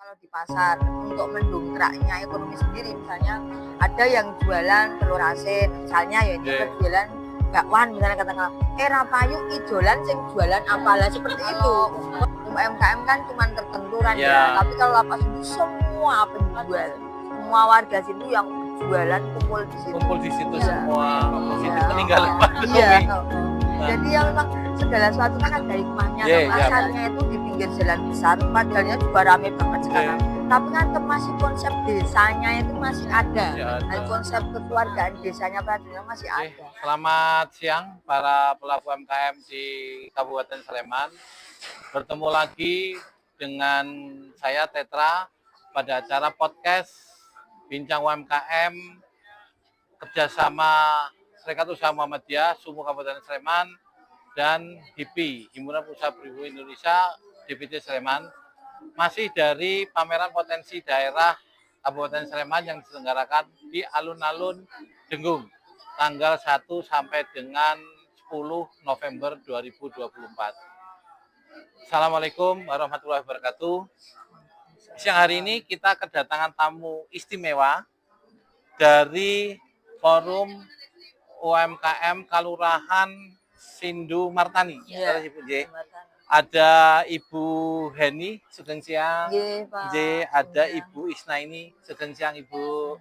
kalau di pasar untuk mendongkraknya ekonomi sendiri, misalnya ada yang jualan telur asin misalnya ya, ini jualan bakwan misalnya, katakanlah Rapayu idolan sing jualan apalah seperti itu. UMKM kan cuma tertentu kan ya, tapi kalau lapas itu semua penjual, semua warga situ yang jualan kumpul di situ semua peninggalan pandemi. Jadi ya memang segala sesuatu kan ada hikmahnya. Pasarnya itu di pinggir jalan besar, padarnya juga rame banget sekarang. Tapi kan masih konsep desanya itu masih ada. Dan konsep kekeluargaan desanya padarnya masih ada. Selamat siang para pelaku UMKM di Kabupaten Sleman. Bertemu lagi dengan saya Tetra pada acara podcast Bincang UMKM kerjasama Serikat Usaha Muhammadiyah Sumur Kabupaten Sleman dan HIPI, Himpunan Pengusaha Peribu Indonesia DPD Sleman, masih dari pameran potensi daerah Kabupaten Sleman yang diselenggarakan di alun-alun Dengung tanggal 1 sampai dengan 10 November 2024. Assalamualaikum warahmatullahi wabarakatuh. Siang hari ini kita kedatangan tamu istimewa dari Forum UMKM Kalurahan Sindu Martani. Ada Ibu Heni, sugeng siang. Ada Ibu Isnaini, sugeng siang Ibu.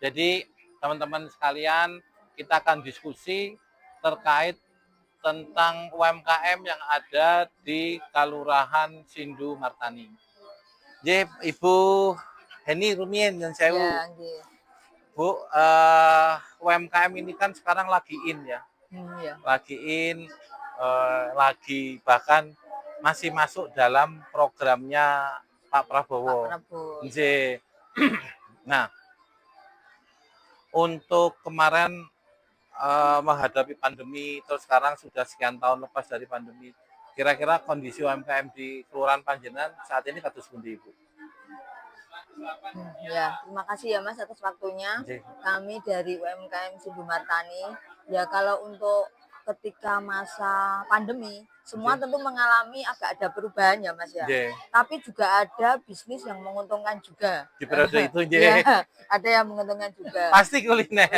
Jadi teman-teman sekalian, kita akan diskusi terkait tentang UMKM yang ada di Kalurahan Sindu Martani. Ibu Heni Rumien dan Sewu. Bu, UMKM ini kan sekarang lagi in ya. Lagi in, lagi bahkan masih masuk dalam programnya Pak Prabowo. Nah, untuk kemarin menghadapi pandemi, terus sekarang sudah sekian tahun lepas dari pandemi, kira-kira kondisi UMKM di Kelurahan Panjenengan saat ini kados pundi, Ibu? Ya, terima kasih ya Mas atas waktunya. Kami dari UMKM Sindu Martani, ya kalau untuk ketika masa pandemi, semua tentu mengalami agak ada perubahan ya Mas ya. Tapi juga ada bisnis yang menguntungkan juga. Di periode itu, ya, ada yang menguntungkan juga. Pasti kuliner.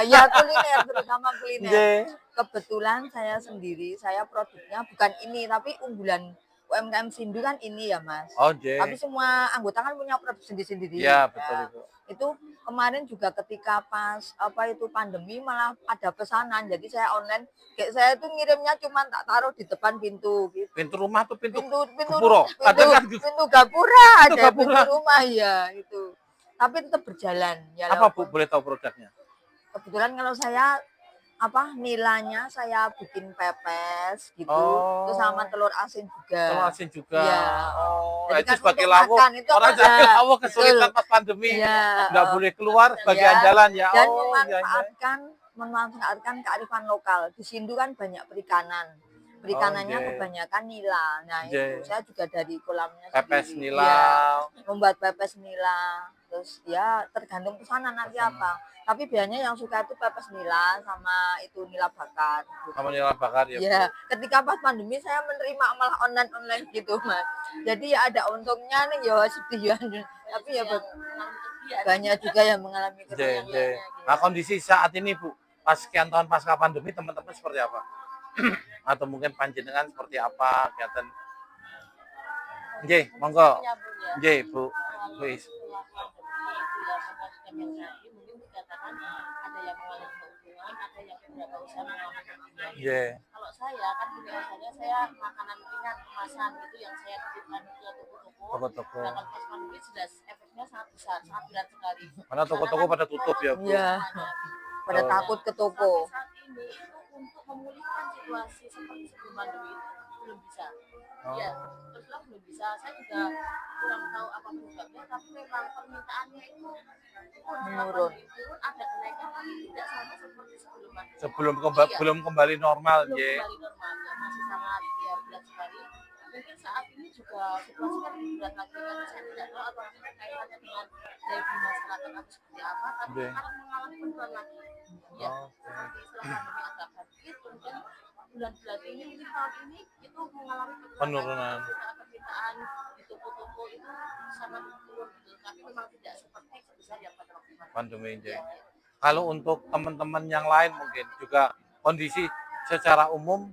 Ya kuliner, terutama kuliner. Kebetulan saya sendiri, saya produknya bukan ini, tapi unggulan UMKM Sindu kan ini ya Mas. Tapi semua anggota kan punya produk sendiri-sendiri. Ya, betul itu. Itu kemarin juga ketika pas pandemi malah ada pesanan. Jadi saya online, kayak saya itu ngirimnya cuma tak taruh di depan pintu gitu. Pintu rumah tuh pintu gapura. Pintu gapura ada pintu rumah ya itu. Tapi tetap berjalan ya. Apa Bu boleh tahu produknya? Kebetulan kalau saya nilanya saya bikin pepes gitu, terus sama telur asin juga. Telur asin juga. Ya. Jadi itu sebagai lawak. Orang jadi lawak kesulitan pas pandemi. Nggak boleh keluar bagian jalan ya. Dan memanfaatkan kearifan lokal. Di Sindu kan banyak perikanan. Perikanannya kebanyakan nila. Nah itu saya juga dari kolamnya pepes sendiri. Nila. Ya, membuat pepes nila. Terus ya tergantung pesanan nanti apa. Tapi biasanya yang suka itu pepes nila sama itu nila bakar. Gitu. Sama nila bakar ya. Ya, ketika pas pandemi saya menerima malah online gitu Mas. Jadi ya ada untungnya nih ya sedih ya. Tapi ya banyak juga yang mengalami kerugian. Nah kondisi saat ini Bu, pas sekian tahun pasca pandemi teman-teman seperti apa? Atau mungkin panjenengan seperti apa kegiatan? Monggo. Bu. Wis. Mungkin dikatakan ada yang mengalami keuntungan, ada yang beberapa usaha mengalami keuntungan. Kalau saya kan punya usahanya, saya makanan ringan kemasan gitu yang saya titipkan ke toko-toko. Nah kalau pas pandemi jelas efeknya sangat besar, sangat berat sekali. Karena toko-toko pada tutup ya Bu. Iya. Pada takut ke toko. Sampai saat ini untuk memulihkan situasi seperti sebelum pandemi itu belum bisa. Ya, terus belum bisa. Saya juga kurang tahu apa penyebabnya, tapi memang permintaannya itu menurun. Ada kenaikan tapi tidak sama seperti sebelum pandemi. Belum kembali normal. Belum kembali normal, ya masih sangat ya berat sekali. Mungkin saat ini juga situasi kan lebih berat lagi karena saya tidak tahu apa kaitannya dengan daya beli masyarakat atau seperti apa, tapi sekarang mengalami penurunan lagi. Ya, seperti setelah pandemi agak bangkit, mungkin bulan-bulan ini, mungkin tahun ini itu mengalami penurunan. Permintaan di toko-toko itu sangat turun gitu, tapi memang tidak seperti sebesar yang pada waktu pandemi Ya, ini. Kalau untuk teman-teman yang lain mungkin juga kondisi secara umum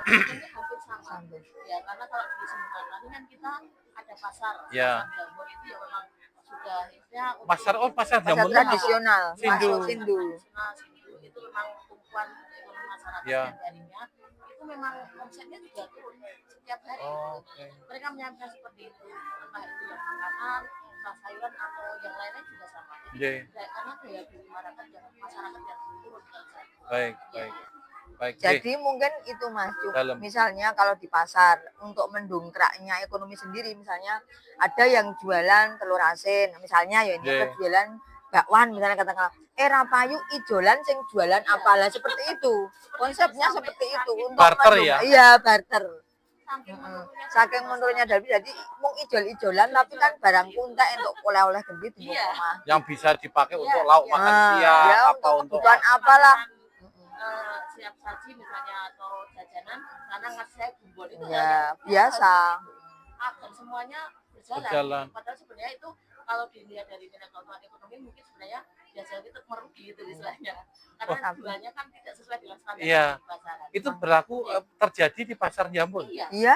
sebenarnya hampir sama. Sampai. Ya, karena kalau di Semarang ini kan kita ada pasar, Ya. pasar Jambon itu ya memang sudah ya pasar pasar Pasar Jambon tradisional, Sindu. masuk Sindu. tradisional Sindu itu memang tumpuan ekonomi masyarakat Ya. yang harinya itu memang omsetnya juga turun setiap hari. Oh, oke. Mereka menyampaikan seperti itu, entah itu yang makanan, entah sayuran atau yang lainnya juga sama. Jadi karena daya beli masyarakat yang turun kan. Baik. Jadi mungkin itu Mas, Dalam. misalnya kalau di pasar untuk mendongkraknya ekonomi sendiri, misalnya ada yang jualan telur asin, misalnya ya ini jualan bakwan, misalnya katakan rapayu ijolan sing jualan apalah, seperti itu konsepnya, seperti itu untuk barter ya. Iya, barter. Saking menurutnya jadi mau ijol-ijolan tapi kan barang kuntek untuk oleh-oleh gede di rumah. Yang bisa dipakai untuk lauk makan siang ya, apa untuk kebutuhan apalah. Siap saji misalnya atau jajanan karena ngasih bumbon itu ya biasa. Dan semuanya berjalan. Padahal sebenarnya itu kalau dilihat dari nilai keuntungan ekonomi mungkin sebenarnya biasanya itu merugi itu istilahnya. Karena jualannya kan tidak sesuai dengan standar di pasaran. Itu berlaku terjadi di pasar Jambon. Iya.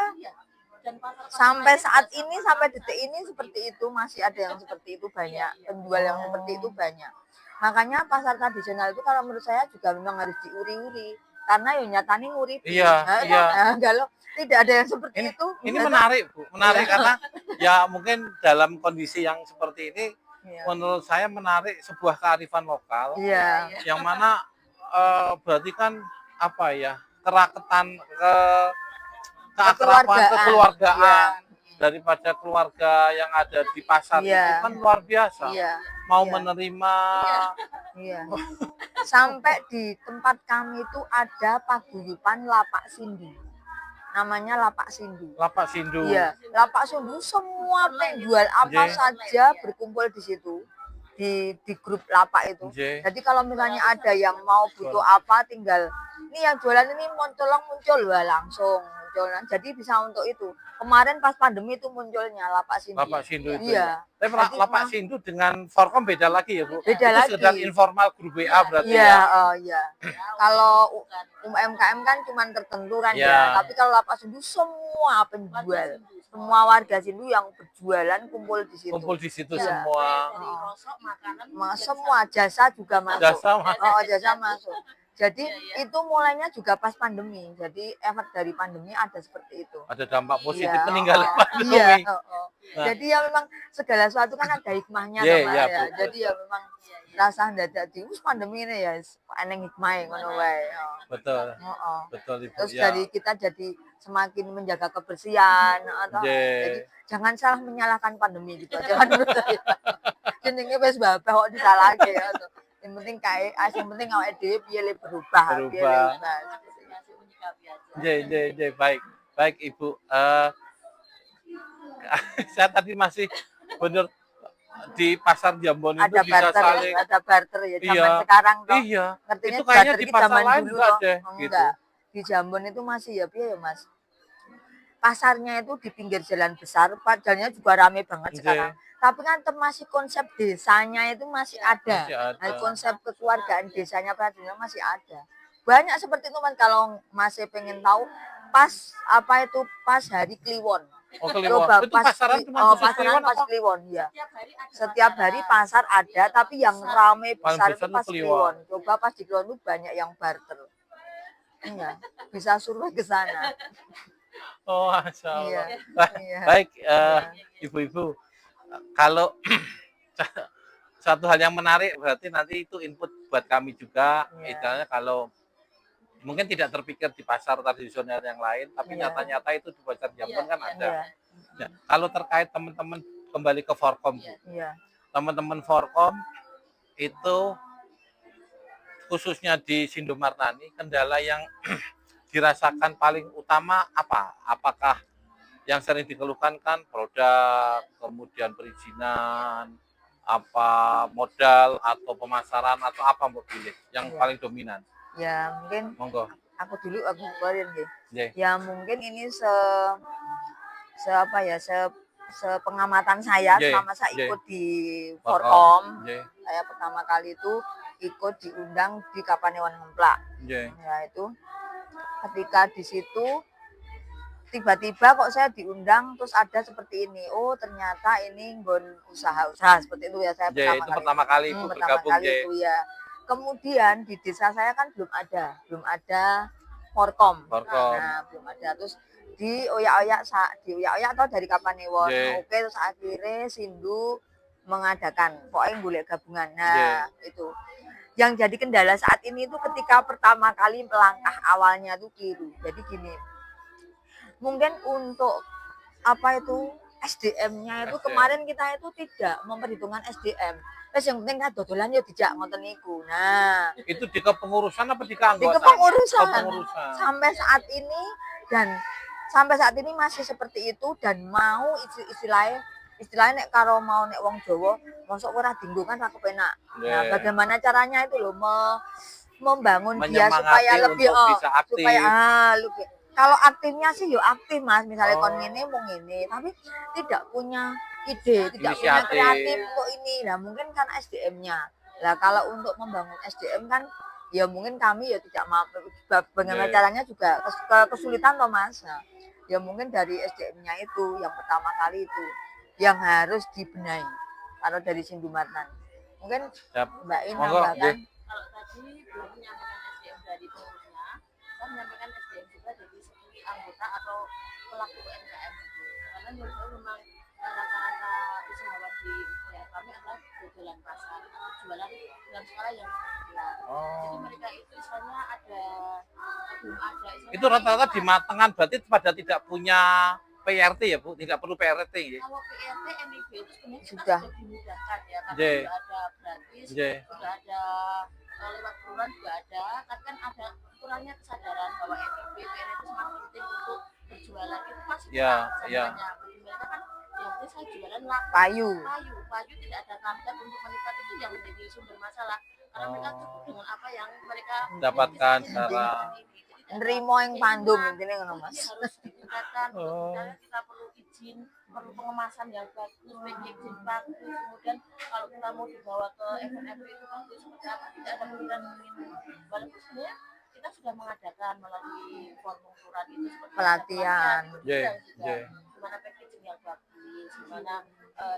Dan sampai saat ini, sampai detik ini seperti itu, masih ada yang seperti itu banyak, penjual yang seperti itu banyak. Makanya pasar tradisional itu kalau menurut saya juga memang harus diuri-uri, karena ya nyatanya nguri. Kalau tidak ada yang seperti itu. Ini menarik Bu, karena ya mungkin dalam kondisi yang seperti ini, menurut saya menarik sebuah kearifan lokal, yang mana berarti kan apa ya, keraketan kekeluargaan daripada keluarga yang ada di pasar itu kan luar biasa. Mau menerima. Sampai di tempat kami itu ada paguyuban lapak sindu. Namanya lapak sindu. Lapak sindu. Iya, lapak sindu semua penjual apa saja berkumpul di situ. Di grup lapak itu. Jadi kalau misalnya ada yang mau butuh apa, tinggal ini yang jualan ini muncul langsung munculan. Jadi bisa untuk itu. Kemarin pas pandemi itu munculnya lapak sindu. Lapak sindu itu. Iya. Tapi lapak sindu dengan Forkom beda lagi ya Bu. Beda lagi. Sedang informal grup WA berarti ya. Iya. Kalau UMKM kan cuma tertentu kan ya. Tapi kalau lapak sindu semua penjual. Semua warga Sindu yang berjualan kumpul di situ. Kumpul di situ semua. Semua jasa juga masuk. Jasa masuk. Jadi itu mulainya juga pas pandemi. Jadi efek dari pandemi ada seperti itu. Ada dampak positif peninggalan pandemi. Jadi ya memang segala sesuatu kan ada hikmahnya Jadi ya memang rasa ndadak di pandemi ini ya eneng hikmah ngono wae. Betul. Betul Ibu. Terus dari kita jadi semakin menjaga kebersihan atau jadi jangan salah menyalahkan pandemi gitu aja kan menurut saya. Jenenge wis babah kok disalahke ya. Yang penting yang penting awake dhewe piye le berubah. Baik Ibu. Saya tadi masih benar di pasar Jambon itu bisa saling ada barter ya zaman sekarang toh. Ngertinya itu kayaknya di pasar lain juga ada gitu. Di Jambon itu masih ya piye ya Mas. Pasarnya itu di pinggir jalan besar, padahal juga rame banget sekarang. Tapi kan masih konsep desanya itu masih ada. Konsep kekeluargaan desanya masih ada. Banyak seperti itu kan kalau masih pengen tahu pas hari Kliwon. Coba itu pasaran pas Kliwon ya. Setiap hari pasar ada, tapi yang rame besar itu pas Kliwon. Coba pas di Kliwon itu banyak yang barter. Enggak, bisa suruh ke sana. Oh, Masya Allah. Baik, Ibu-ibu, kalau satu hal yang menarik berarti nanti itu input buat kami juga. Misalnya kalau mungkin tidak terpikir di pasar tradisional yang lain, tapi nyata-nyata itu di pasar Jambon kan ada. Kalau terkait teman-teman kembali ke Forkom, teman-teman Forkom itu khususnya di Sindomartani, kendala yang dirasakan paling utama apa? Apakah yang sering dikeluhkan kan produk, kemudian perizinan, apa modal atau pemasaran atau apa Mbak pilih yang paling dominan? Ya mungkin monggo. Aku keluarin ya mungkin ini sepengamatan saya Nggih, selama saya nggih. ikut di Forkom, Forkom, nggih. saya pertama kali itu ikut diundang di Kapanewon Ngemplak. Nggih. Ya itu ketika di situ tiba-tiba kok saya diundang terus ada seperti ini. Oh, ternyata ini nggon usaha-usaha seperti itu ya saya Nggih, itu pertama kali Ibu pertama bergabung, kali nggih. itu ya. Kemudian di desa saya kan belum ada Forkom. Forkom. Nah, belum ada. Terus dioyak-oyak atau dari Kapanewon. Nggih. Oke, terus akhirnya Sindu mengadakan pokoknya golek gabungan. Nah, Nggih. itu. Yang jadi kendala saat ini itu ketika pertama kali melangkah awalnya itu keliru. Jadi gini, mungkin untuk apa itu SDM-nya itu SDM. kemarin kita itu tidak memperhitungkan SDM. Terus yang penting kan dodolan yo dijak ngoten niku. Nah, itu di kepengurusan apa di keanggotaan? di kepengurusan. Kepengurusan. Sampai saat ini masih seperti itu dan mau istilahnya nek karo mau nek wong Jawa mosok ora dinggo kan ra kepenak. Nah, bagaimana caranya itu loh membangun dia supaya lebih bisa aktif. lebih. Kalau aktifnya sih yo aktif Mas, misalnya kon ngene mau ngene, tapi tidak punya ide, tidak punya kreatif untuk ini. Nah, mungkin kan SDM-nya. Lah kalau untuk membangun SDM kan ya mungkin kami ya tidak mampu, bagaimana caranya juga kesulitan toh Mas. Nah, ya mungkin dari SDM-nya itu yang pertama kali itu yang harus dibenahi kalau dari Sindu Martan. Mungkin Mbak In tambahkan. Kalau tadi belum menyampaikan SDM dari pengurusnya, kita menyampaikan SDM juga dari segi anggota atau pelaku UMKM. Karena menurut saya memang rata-rata usahawan di wilayah kami adalah jualan pasar atau jualan dalam skala yang kecil. Jadi mereka itu istilahnya belum ada. Itu rata-rata di Matengan berarti pada tidak punya PRT ya Bu, tidak perlu PRT ya? Kalau PRT, MIB itu sebenarnya sudah dimudahkan ya, karena sudah ada gratis, sudah ada lewat kelurahan juga ada, tapi kan ada kurangnya kesadaran bahwa MIB, PRT itu sangat penting untuk berjualan itu masih banyak. Mereka kan yang penting saya jualan payu tidak ada target untuk meningkat, itu yang menjadi sumber masalah karena mereka cukup dengan apa yang mereka dapatkan secara nerimo yang pandum intinya ngono Mas. Harus ditingkatkan, kita perlu izin, perlu pengemasan yang bagus, packaging bagus, kemudian kalau kita mau dibawa ke event-event itu bagus, seperti apa tidak ada pilihan walaupun sebenarnya kita sudah mengadakan melalui forum kelurahan itu seperti pelatihan, gimana packaging yang bagus, gimana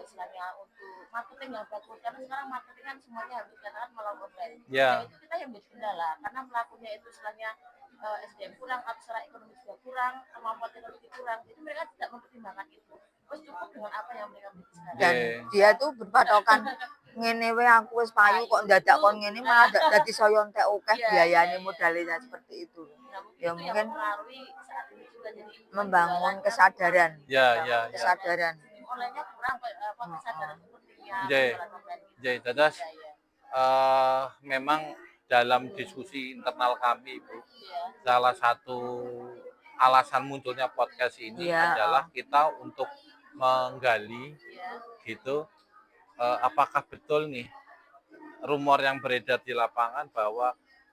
istilahnya untuk marketing yang bagus, karena sekarang marketing kan semuanya harus dikatakan melalui online. Nah, itu kita yang menjadi kendala karena pelakunya itu istilahnya SDM kurang atau secara ekonomi juga kurang, kemampuan teknologi kurang, jadi mereka tidak mempertimbangkan itu. Terus cukup dengan apa yang mereka miliki sekarang. Dan dia tuh berpatokan ngene wae aku wis payu kok ndadak kon ngene malah dadi saya entek akeh biayane modalnya seperti itu. Ya mungkin saat ini juga jadi membangun kesadaran. Kesadaran. Onlinenya kurang kesadaran pentingnya. Jadi dadas memang dalam diskusi internal kami Bu, salah satu alasan munculnya podcast ini adalah kita untuk menggali gitu apakah betul nih rumor yang beredar di lapangan bahwa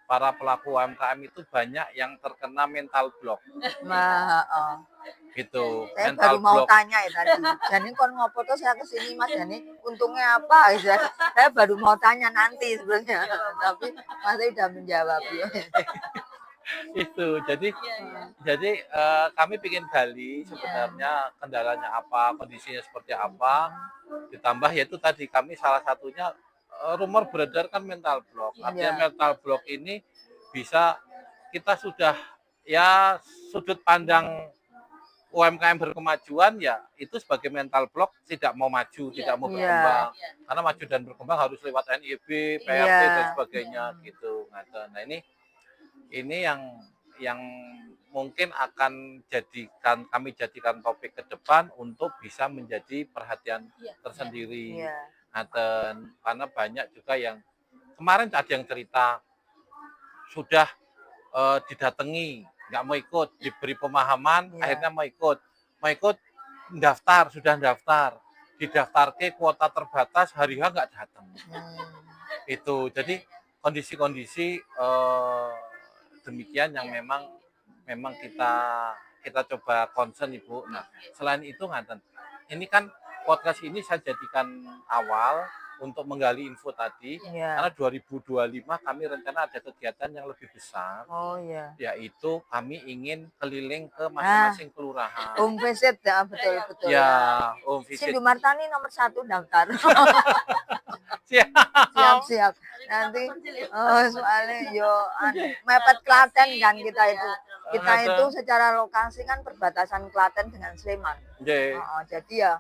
para pelaku UMKM itu banyak yang terkena mental block. Gitu. Saya mental baru mau block. tanya ya tadi. Jadi kon ngopo tuh saya kesini Mas Dani, untungnya apa? Saya baru mau tanya nanti sebenarnya, tapi Mas udah menjawab ya. Itu jadi kami ingin gali sebenarnya kendalanya apa, kondisinya seperti apa, ditambah yaitu tadi kami salah satunya rumor beredar kan mental block. Artinya mental block ini bisa kita sudah ya sudut pandang UMKM berkemajuan ya itu sebagai mental block tidak mau maju, tidak mau berkembang. Karena maju dan berkembang harus lewat NIB, PRT dan sebagainya gitu. Nah, ini yang mungkin akan kami jadikan topik ke depan untuk bisa menjadi perhatian tersendiri. Karena banyak juga yang kemarin ada yang cerita sudah didatangi nggak mau ikut, diberi pemahaman akhirnya mau ikut sudah daftar didaftar ke kuota terbatas hari H nggak datang. Itu jadi kondisi-kondisi demikian yang memang kita coba concern Ibu. Nah, selain itu ini kan podcast ini saya jadikan awal untuk menggali info tadi, karena 2025 kami rencana ada kegiatan yang lebih besar, yaitu kami ingin keliling ke masing-masing kelurahan. Home visit ya, betul-betul. Ya, home visit. Cindy Martani nomor 1 daftar. Siap. Nanti, soalnya mepet Klaten kan kita itu. Kita itu secara lokasi kan perbatasan Klaten dengan Sleman. Jadi ya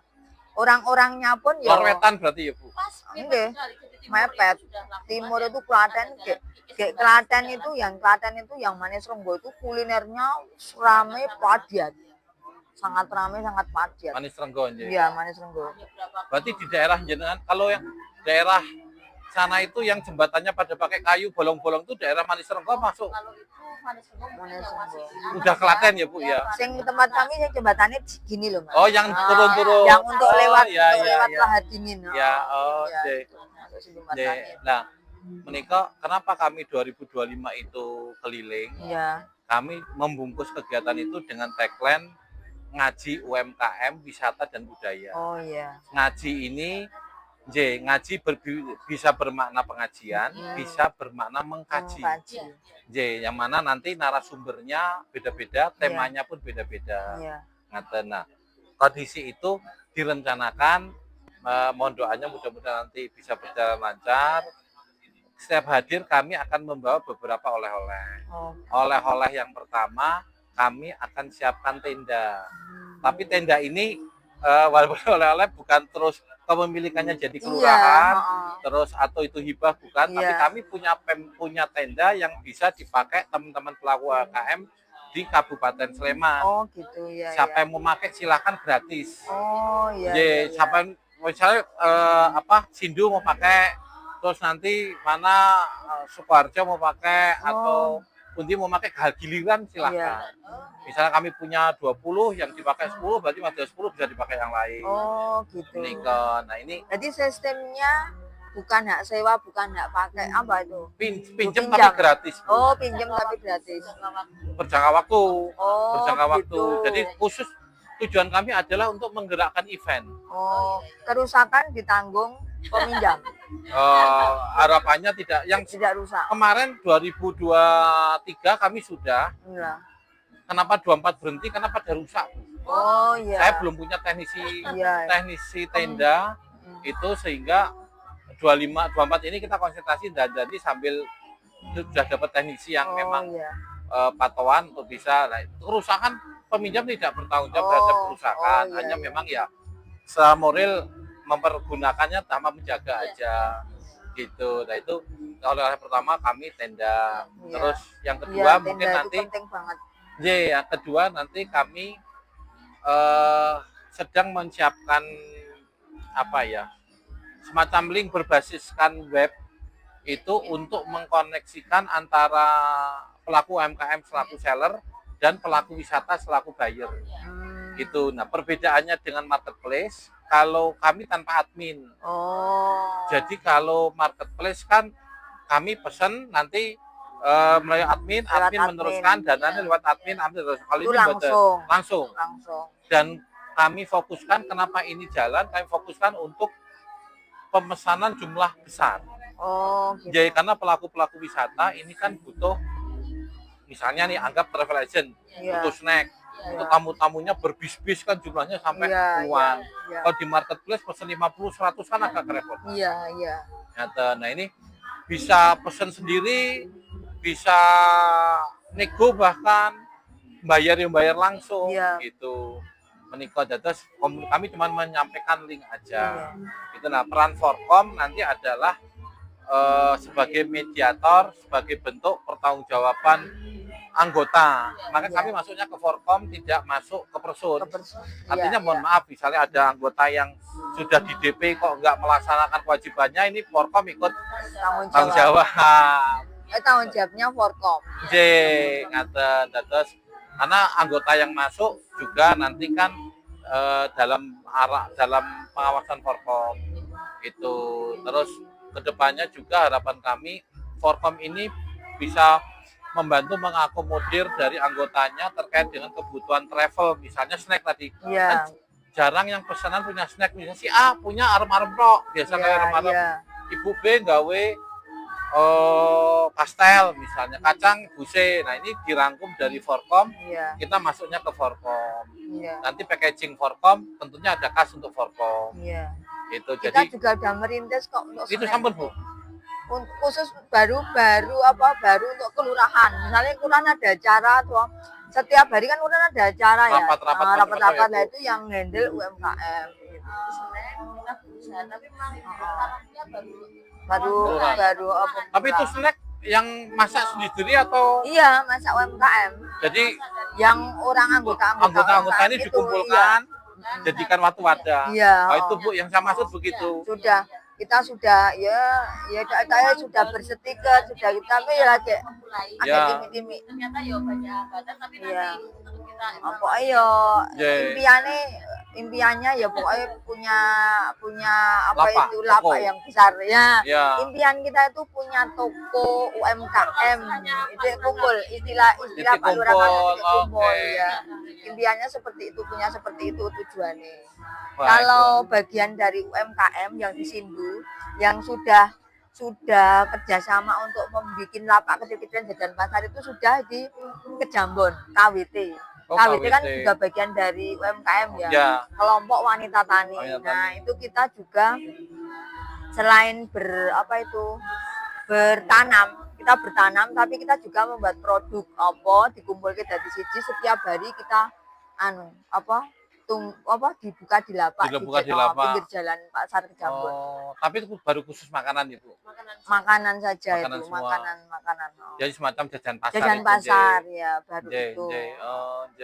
orang-orangnya pun ya Lorwetan berarti ya Bu? Enggak, mepet. Timur itu Klaten, Klaten itu yang Manis Renggo itu kulinernya ramai padat. Sangat ramai, sangat padat. Manis Renggo aja. Iya, Manis Renggo. Berarti di daerah jenengan, kalau yang daerah sana itu yang jembatannya pada pakai kayu bolong-bolong itu daerah Manis Renggo masuk? Kalau itu Manis Renggo udah Klaten ya Bu ya? Sing tempat kami yang jembatannya gini loh Mas. Oh yang turun-turun. Yang untuk lewat lewat lahar dingin. Ya, Nah, menikah kenapa kami 2025 itu keliling? Kami membungkus kegiatan itu dengan tagline ngaji UMKM, wisata dan budaya. Ngaji ini ngaji bisa bermakna pengajian, bisa bermakna mengkaji. Yang mana nanti narasumbernya beda-beda, temanya pun beda-beda. Nah, kondisi itu direncanakan, mohon doanya mudah-mudahan nanti bisa berjalan lancar. Setiap hadir kami akan membawa beberapa oleh-oleh. Oleh-oleh yang pertama kami akan siapkan tenda. Tapi tenda ini walaupun oleh-oleh bukan terus kepemilikannya jadi kelurahan, terus atau itu hibah bukan, tapi kami punya tenda yang bisa dipakai teman-teman pelaku UMKM di Kabupaten Sleman. Siapa yang mau pakai silahkan gratis. Siapa yang misalnya Sindu mau pakai, terus nanti mana Sukoharjo mau pakai atau Pundi mau pakai giliran silahkan. Misalnya kami punya 20 yang dipakai 10, berarti ada 10 bisa dipakai yang lain. Nah ini. Jadi sistemnya bukan hak sewa, bukan hak pakai, apa itu? Pinjam tapi gratis. Pinjam tapi gratis. Berjangka waktu. Waktu. Jadi khusus tujuan kami adalah untuk menggerakkan event. Kerusakan ditanggung peminjam. Harapannya tidak rusak. Kemarin 2023 kami sudah. Kenapa 24 berhenti? Karena pada rusak. Saya belum punya teknisi tenda itu, sehingga 24 ini kita konsentrasi dan jadi sambil sudah dapat teknisi yang memang patokan untuk bisa. Nah, kerusakan peminjam tidak bertanggung jawab terhadap kerusakan, hanya memang ya secara moral mempergunakannya sama menjaga aja gitu. Nah itu oleh pertama kami tenda. Terus yang kedua mungkin nanti yang kedua nanti kami sedang menyiapkan semacam link berbasiskan web itu untuk mengkoneksikan antara pelaku UMKM selaku seller dan pelaku wisata selaku buyer. Gitu. Nah, perbedaannya dengan marketplace, kalau kami tanpa admin. Jadi kalau marketplace kan kami pesan nanti melalui admin meneruskan dananya lewat admin terus. Kalau ini langsung. Dan kami fokuskan, kenapa ini jalan? Kami fokuskan untuk pemesanan jumlah besar. Jadi karena pelaku-pelaku wisata ini kan butuh, misalnya nih anggap travel agent, butuh snack. Untuk tamu-tamunya berbis-bis kan jumlahnya sampai puluhan. Kalau di marketplace pesen 50-100 kan agak kerepotan. Nah ini bisa pesen sendiri, bisa nego, bahkan bayar langsung gitu. Menikah dadas kami cuma menyampaikan link aja. Gitu. Nah peran Forkom nanti adalah sebagai mediator, sebagai bentuk pertanggungjawaban anggota. Maka kami masuknya ke Forkom, tidak masuk ke Persun. Artinya mohon maaf, misalnya ada anggota yang sudah di DP kok nggak melaksanakan kewajibannya, ini Forkom ikut tanggung jawab. Tanggung jawabnya Forkom. Karena anggota yang masuk juga nanti kan dalam pengawasan Forkom itu. Terus kedepannya juga harapan kami Forkom ini bisa membantu mengakomodir dari anggotanya terkait dengan kebutuhan travel, misalnya snack tadi. Kan jarang yang pesanan punya snack. Misalnya si A punya arem-arem tok, biasa kayak arem-arem. Ibu B gawe pastel misalnya, kacang Ibu C. Nah ini dirangkum dari Forkom, kita masuknya ke Forkom. Nanti packaging Forkom, tentunya ada kas untuk Forkom. Itu Kita jadi juga udah merintis kok untuk itu snack. sampun Bu. Khusus baru untuk kelurahan. Misalnya kelurahan ada acara tuh, setiap hari kan kelurahan ada acara ya. Rapat-rapat lah itu yang handle UMKM. Sebenarnya kita berusaha, tapi memang tarafnya Baru apa? Tapi itu snack yang masak sendiri atau? Iya, masak UMKM. Jadi yang orang anggota ini dikumpulkan, jadikan waktu wadah. Iya. Itu Bu yang saya maksud begitu. Sudah, kita sudah saya sudah berstiker, sudah kita lagi agak timik-timik. Ternyata ya banyak hambatan, tapi nanti untuk kita pokoknya impiannya ya pokoknya punya lapak yang besar ya. Impian kita itu punya toko UMKM, itu kumpul istilah Pak Lurah kumpul ya. Impiannya seperti itu, punya seperti itu tujuannya. Kalau bagian dari UMKM yang di Sindu yang sudah kerjasama untuk membuat lapak kecil-kecilan jajan pasar itu sudah di Kejambon, KWT. KWT kan juga bagian dari UMKM ya. Kelompok wanita tani. Nah, itu kita juga selain kita bertanam tapi kita juga membuat produk dikumpulkan dari siji setiap hari kita dibuka di lapak pinggir jalan pasar Kejambon. Tapi itu baru khusus makanan itu. Makanan saja makanan itu, semua. makanan. Jadi semacam jajan pasar. Jajan pasar ya, baru itu.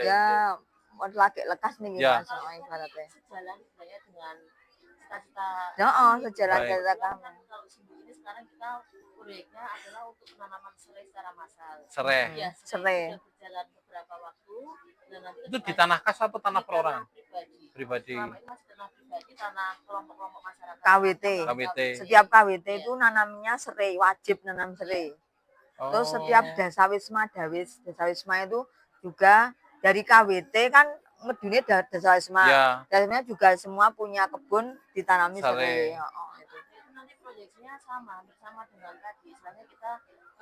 Ya, mau lagi lekas nih Mas ibaratnya. Sejalan saya dengan cita-cita. Sejalan cita kami. Kalau ini sekarang kita proyeknya adalah untuk penanaman serai secara massal. Serai. Ya, serai. Berjalan beberapa waktu. Dan nanti itu di tanah kas atau tanah perorangan? Pribadi. Selama ini masih tanah pribadi, tanah kelompok-kelompok masyarakat. KWT. Setiap KWT itu nanamnya serai, wajib nanam serai. Terus setiap desa wisma itu juga dari KWT kan ngedune desa wisma. Desa wisma juga semua punya kebun ditanami serai. Nanti proyeksinya sama dengan tadi. Istilahnya kita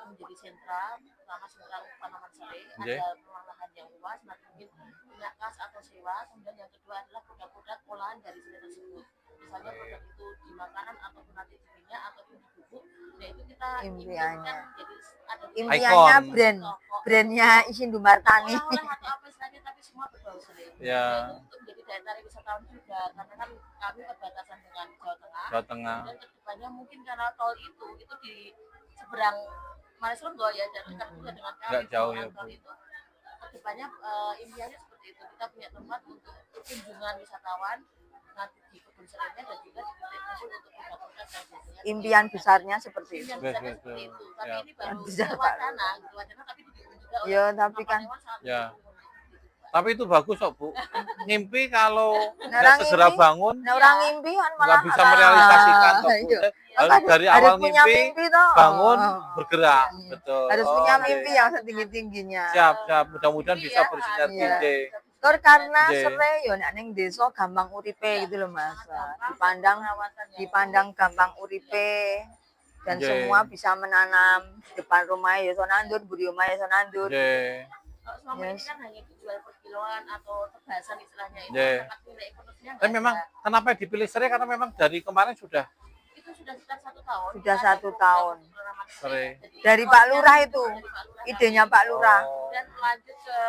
menjadi sentra, pertama sentra tanaman serai, ada ruang lahan yang luas, nanti mungkin punya kas atau sewa. Kemudian yang kedua adalah produk-produk olahan dari serai tersebut. Misalnya produk itu di makanan ataupun nanti di minyak ataupun di bubuk. Nah itu kita impiannya. Jadi ada impiannya brandnya Isindu Martani. Orang-orang atau apa istilahnya, tapi semua berbau serai. Itu untuk menjadi daya tarik wisatawan juga, karena kan kami berbatasan dengan Jawa Tengah. Dan kedepannya mungkin karena tol itu di seberang Manisrenggo ya, dan dekat juga dengan kami. Nggak jauh ya Bu. Itu kedepannya impiannya seperti itu, kita punya tempat untuk kunjungan wisatawan nanti di kebun serainya dan juga di titik kumpul untuk produk-produk yang biasanya. Impian besarnya seperti itu. Impian besarnya seperti itu, tapi ini baru wacana tapi didukung juga oleh tapi kan tapi itu bagus kok Bu. Ngimpi kalau nggak segera bangun, orang ngimpi kan malah nggak bisa merealisasikan kok Bu. Harus dari awal ngimpi, bangun, bergerak. Betul. Harus punya mimpi yang setinggi-tingginya. Siap. Mudah-mudahan bisa bersinergi. Karena serai yo nek ning desa gampang uripe gitu loh Mas. Dipandang gampang uripe dan semua bisa menanam di depan rumah ya iso nandur, buri omah ya iso nandur. Selama ini kan hanya dijual per kiloan atau tebasan istilahnya itu. Nilai ekonominya tapi memang kenapa dipilih serai karena memang dari kemarin sudah sudah sekitar 1 tahun. Sudah 1 tahun. Serai. Dari Pak Lurah itu. Idenya Pak Lurah. Dan lanjut ke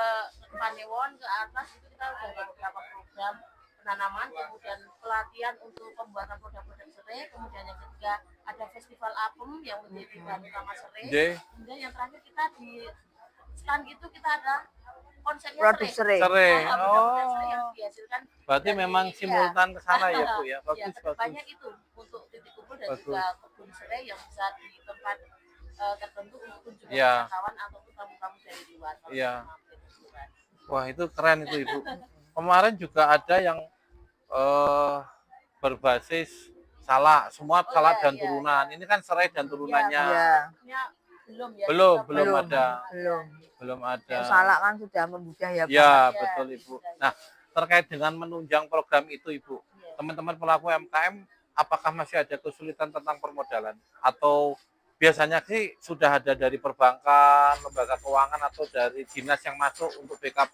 Panewon ke atas itu kita sudah ada beberapa program penanaman, kemudian pelatihan untuk pembuatan produk-produk serai, kemudian yang ketiga ada festival apem yang menjadi bahan utama serai. Kemudian yang terakhir kita di stand itu kita ada konsepnya produk serai. Yang dihasilkan. Berarti memang simultan ke sana ya Bu ya. Bagus. Banyak itu untuk titik kumpul dan juga kebun serai yang bisa di tempat tertentu untuk kunjungan wisatawan ataupun tamu-tamu dari luar. Wah itu keren itu Ibu. Kemarin juga ada yang berbasis salak, semua salak dan turunan. Ini kan serai dan turunannya. Belum ada. Salak kan sudah membudaya. Ya betul Ibu. Nah terkait dengan menunjang program itu Ibu, Iya. teman-teman pelaku UMKM apakah masih ada kesulitan tentang permodalan atau biasanya sih sudah ada dari perbankan, lembaga keuangan atau dari dinas yang masuk untuk backup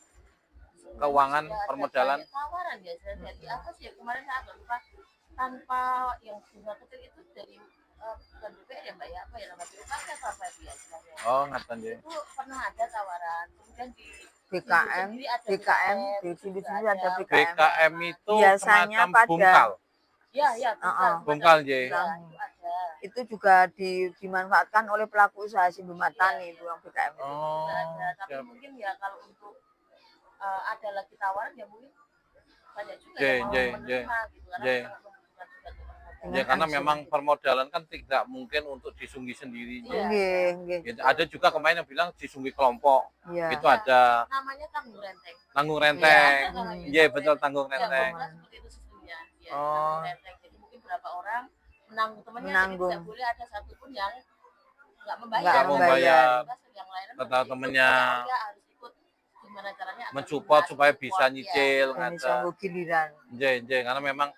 keuangan Sudah ada permodalan? banyak tawaran ya dari apa sih ya, kemarin saya agak lupa, tanpa yang bunga kecil itu dari bukan BPR ya Mbak ya, apa ya namanya, BPR apa itu ya istilahnya. Oh, ngaten nggih. Itu pernah ada tawaran, kemudian di BKM, sendiri ada BKM, di juga sini ada BKM. BKM itu Biasanya semacam pada- bungkal. ya ya Bungkal, J. ya, itu ada. Itu juga dimanfaatkan oleh pelaku usaha Sinduma Tani itu yang BKM itu. Oh, Juga ada, tapi siap. mungkin ya kalau untuk ada lagi tawaran ya mungkin banyak juga J, yang mau J, menerima gitu karena J. sangat membutuhkan juga untuk permodalan. Ya karena memang permodalan kan tidak mungkin untuk disunggi sendiri. Iya. Nggih, nggih. Gitu. Ada juga kemarin yang bilang disunggi kelompok. Iya. Itu ada Namanya tanggung renteng. tanggung renteng. Iya. Iya betul tanggung Ya, renteng. kalau seperti itu sistemnya. Ya, Oh. tanggung renteng. Jadi mungkin berapa orang menanggung temannya, jadi Menanggung. tidak boleh ada satupun yang nggak membayar. Nggak membayar. Yang lain Kata temennya harus ikut gimana caranya agar mensupport lunas, supaya bisa support, nyicil Ini ngata. sanggup giliran. Karena memang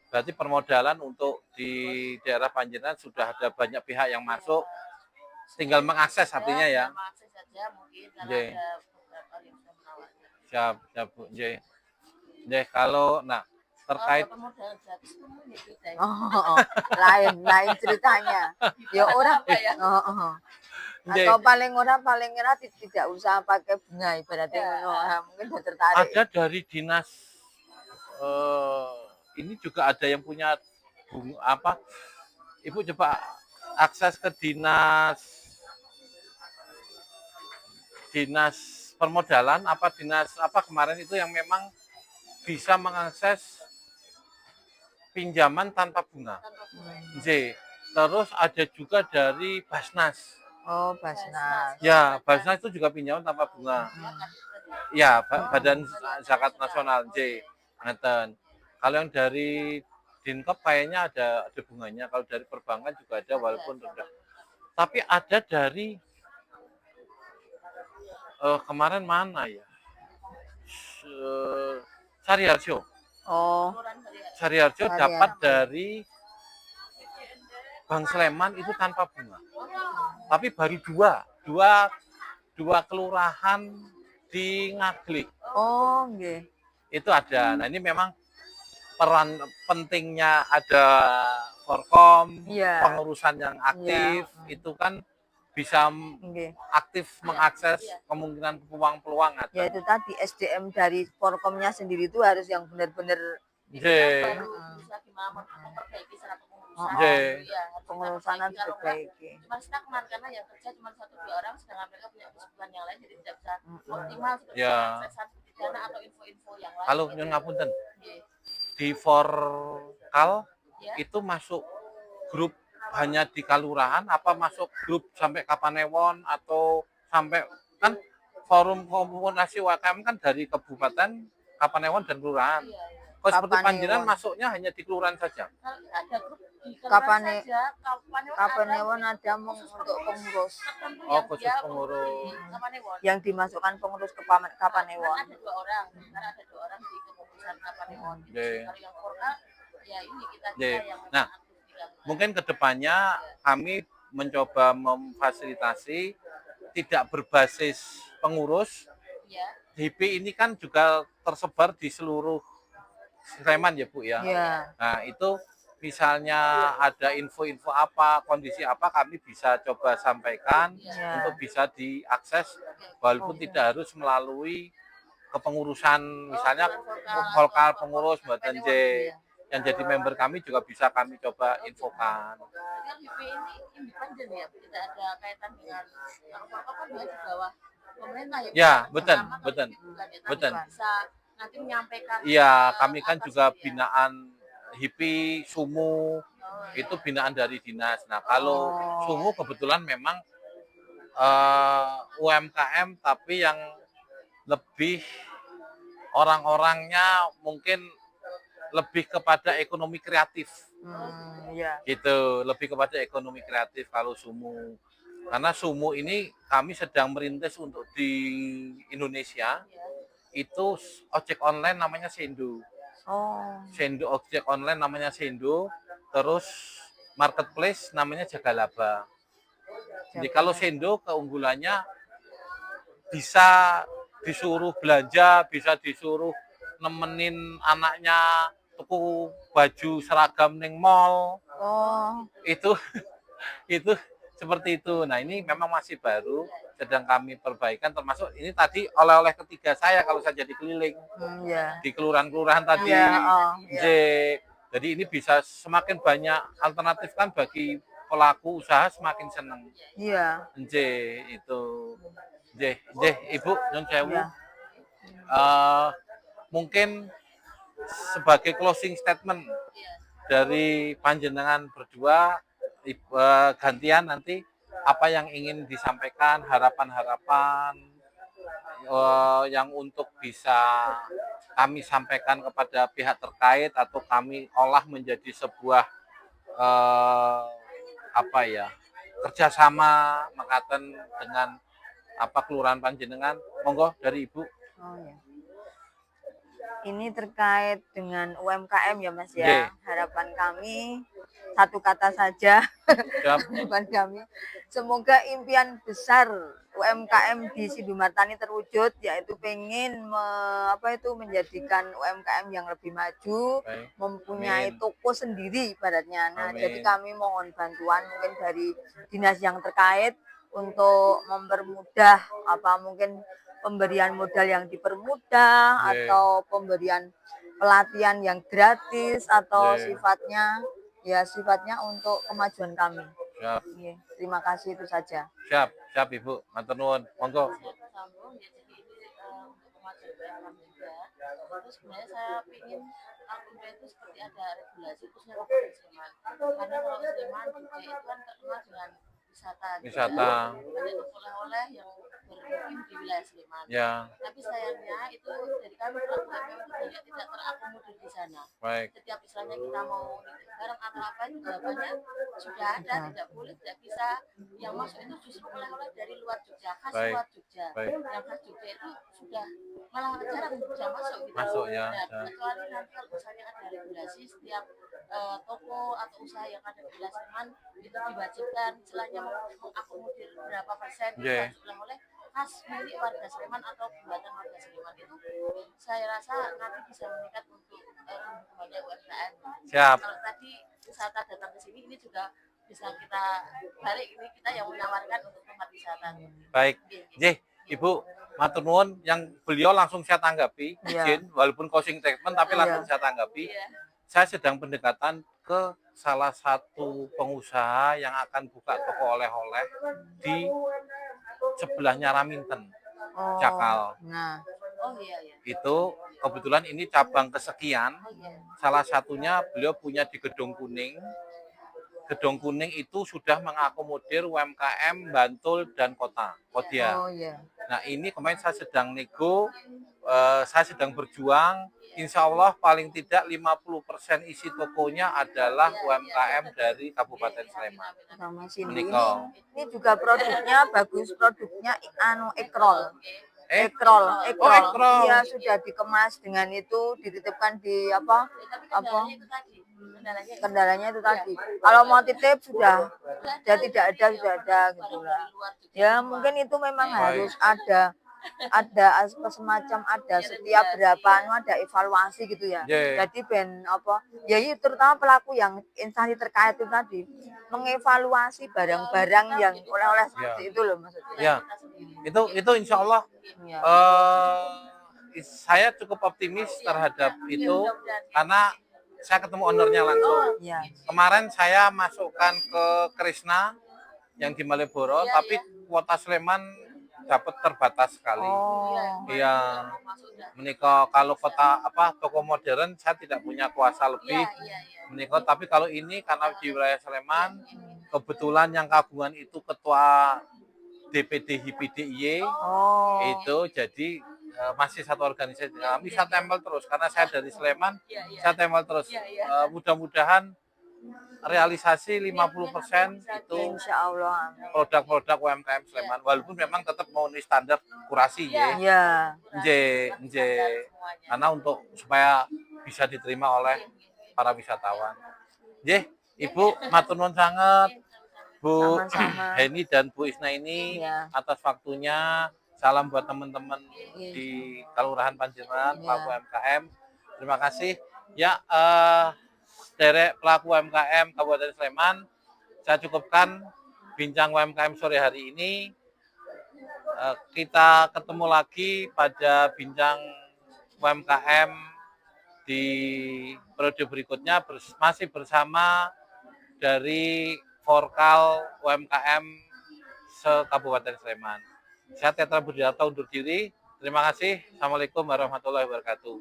berarti permodalan untuk di daerah Panjenengan sudah ada banyak pihak yang masuk, tinggal mengakses artinya ya. Mengakses saja mungkin karena J. ada beberapa yang sudah menawarkan. Siap Bu. Kalau terkait Permodalan gratis itu mungkin ya beda ya. Oh, lain ceritanya. Ya orang Apa ya? J, atau paling ora tidak usah pakai bunga ibaratnya Ya. ngono. Nah, mungkin udah tertarik. ada dari dinas ini juga ada yang punya apa? Ibu coba akses ke dinas permodalan apa dinas apa kemarin itu yang memang bisa mengakses pinjaman tanpa bunga. J. Terus ada juga dari Basnas. Oh, Basnas. Ya, Basnas itu juga pinjaman tanpa bunga. Ya, Badan Zakat Nasional J. Ngeten. Kalau yang dari Dinkop kayaknya ada bunganya. Kalau dari perbankan juga ada walaupun rendah. Tapi ada dari kemarin mana ya? Sariharjo. Oh, Sariharjo Sariharjo. dapat dari Bank Sleman itu tanpa bunga. Tapi baru dua kelurahan di Ngaglik. oh, nggih. Itu ada. Nah, ini memang peran pentingnya ada Forkom, Iya. pengurusan yang aktif, Iya. itu kan bisa Nggih. aktif mengakses kemungkinan peluang-peluang ada. Ya itu tadi SDM dari Forkomnya sendiri itu harus yang benar-benar memperbaiki secara Oh, pengurusan. Iya, pengurusan harus kalau enggak, diperbaiki. cuma stagnan karena yang kerja cuma 1-2 orang sedangkan mereka punya kesibukan yang lain jadi tidak bisa optimal seperti Ya. akses dana atau info-info yang lain. Kalau gitu. nyun ngapunten, Nggih. di Forkal Ya. itu masuk grup hanya di kelurahan apa masuk grup sampai Kapanewon atau sampai kan forum komunikasi UMKM kan dari kabupaten, Kapanewon dan kelurahan. Iya, iya. Kalau seperti Kapanewon. Panjenengan masuknya hanya di kelurahan saja. Kalau ada grup di Kapane- saja, Kapanewon ada untuk pengurus Oh, khusus pengurus. Kapanewon. yang dimasukkan pengurus ke Kan Kapanewon. ada 2 orang, karena ada 2 orang di kepengurusan Kapanewon. Oke. Kalau yang Forkal, ya ini kita Oke. yang Nah, aktif di lapangan. Mungkin kedepannya kami mencoba memfasilitasi tidak berbasis pengurus. Ya. HIPI ini kan juga tersebar di seluruh Sleman ya Bu ya. Iya. Nah itu misalnya ada info-info apa, kondisi apa kami bisa coba sampaikan Iya. untuk bisa diakses walaupun Oke. tidak harus melalui kepengurusan misalnya Forkal, Forkal pengurus Mbak J Iya. yang jadi member kami juga bisa kami coba infokan. Kan BP ini independen ya, tidak ada kaitan dengan apa-apa kan dia di bawah pemerintah ya. Ya, Bukan betul, bersama, betul, tapi bukan ya. Tapi betul. bisa nanti menyampaikan. Iya, kami kan atas juga ini ya. binaan HIPI, SUMU, Oh, itu binaan dari dinas. Nah, kalau Oh. SUMU kebetulan memang UMKM tapi yang lebih orang-orangnya mungkin lebih kepada ekonomi kreatif Iya. gitu, lebih kepada ekonomi kreatif kalau SUMU. Karena SUMU ini kami sedang merintis untuk di Indonesia. ya. itu ojek online namanya Sendo. Oh. Sendo ojek online namanya Sendo, terus marketplace namanya Jagalaba. Jadi kalau Sendo keunggulannya bisa disuruh belanja, bisa disuruh nemenin anaknya tuku baju seragam ning mall. Oh. Itu itu seperti itu. Nah, ini memang masih baru, sedang kami perbaikan, termasuk ini tadi oleh-oleh ketiga saya kalau saya jadi keliling Ya. di kelurahan-kelurahan tadi. Ya, oh, ya. Jadi ini bisa semakin banyak alternatif kan bagi pelaku usaha semakin senang. Iya. Itu. Ibu Nyun Sewu. Ya. Mungkin sebagai closing statement dari panjenengan berdua, gantian nanti apa yang ingin disampaikan, harapan-harapan yang untuk bisa kami sampaikan kepada pihak terkait atau kami olah menjadi sebuah kerjasama mekaten dengan kelurahan panjenengan. Monggo dari Ibu. Oh ya. Ini terkait dengan UMKM ya Mas ya. Harapan kami satu kata saja. Harapan kami semoga impian besar UMKM di Sidumatani terwujud, yaitu pengen menjadikan UMKM yang lebih maju, mempunyai toko sendiri ibaratnya. Nah, jadi kami mohon bantuan mungkin dari dinas yang terkait untuk mempermudah mungkin pemberian modal yang dipermudah atau pemberian pelatihan yang gratis atau sifatnya untuk kemajuan kami. Siap. Terima kasih, itu saja. Siap Ibu. Matur nuwun. Monggo. Terus sebenarnya saya ingin Alumni itu seperti ada regulasi khususnya Kabupaten Sleman. Karena kalau Sleman Jogja itu kan terkenal dengan wisata. Banyak oleh-oleh yang bermukim di wilayah Sleman. Ya. Tapi sayangnya itu dari kami pelaku UMKM itu banyak tidak terakomodir di sana. Baik. Setiap misalnya kita mau nitip barang atau apa itu jawabannya sudah ada, tidak boleh, tidak bisa. Yang masuk itu justru oleh-oleh dari luar Jogja, khas luar Jogja. Yang khas Jogja itu sudah malah jarang bisa masuk gitu. Masuk ya. Nah, kecuali nanti kalau misalnya ada regulasi setiap toko atau usaha yang ada di wilayah Sleman itu diwajibkan istilahnya mengakomodir berapa persen itu harus oleh khas milik warga Sleman atau buatan warga Sleman. Itu saya rasa nanti bisa meningkat untuk tumbuh UMKM. Siap. Kalau tadi wisata datang ke sini, ini juga bisa kita balik, ini kita yang menawarkan untuk tempat wisata. Baik. Ibu matur nuwun, yang beliau langsung saya tanggapi, izin walaupun closing statement tapi langsung saya tanggapi. Saya sedang pendekatan ke salah satu pengusaha yang akan buka toko oleh-oleh di sebelahnya Raminten, Cakal. Nah, itu kebetulan ini cabang kesekian. Salah satunya beliau punya di Gedung Kuning. Gedung Kuning itu sudah mengakomodir UMKM Bantul dan Kodia. Nah, ini kemarin saya sedang nego, saya sedang berjuang. Insya Allah paling tidak 50% isi tokonya adalah UMKM dari Kabupaten Sleman. Ini juga produknya bagus, produknya ekrol. Iya, sudah dikemas dengan itu, dititipkan di kendalanya itu tadi. Kalau mau titip sudah tidak ada gitu lah. Ya mungkin itu memang harus ada semacam setiap berapa ada evaluasi gitu ya. Jadi terutama pelaku yang instansi terkait itu tadi mengevaluasi barang-barang yang oleh-oleh seperti itu loh maksudnya. Ya. Itu insya Allah saya cukup optimis terhadap itu karena saya ketemu ownernya langsung. Kemarin saya masukkan ke Krishna yang di Malioboro, tapi kuota Sleman dapat terbatas sekali. Iya. Menikah kalau toko modern saya tidak punya kuasa lebih. Menikah, tapi kalau ini karena di wilayah Sleman, kebetulan yang kabungan itu ketua DPD HIPDIY, itu jadi masih satu organisasi. Kami saya tempel terus karena saya dari Sleman, saya tempel terus. Mudah-mudahan realisasi 50% itu Insya Allah. Amin. produk-produk UMKM Sleman, walaupun memang tetap memenuhi standar kurasi ya. Iya. Nje, karena untuk supaya bisa diterima oleh para wisatawan. Nggih, Ibu matur nuwun sanget Bu Sama-sama. Heni dan Bu Isna ini Iya. atas waktunya. Salam buat teman-teman Iya. di Kelurahan Panjenengan, Iya. pelaku UMKM. Terima kasih. Ya, derek pelaku UMKM Kabupaten Sleman, saya cukupkan bincang UMKM sore hari ini. Kita ketemu lagi pada bincang UMKM di periode berikutnya masih bersama dari Forkal UMKM se-Kabupaten Sleman. Saya Tetra Budiarto undur diri. Terima kasih. Assalamualaikum warahmatullahi wabarakatuh.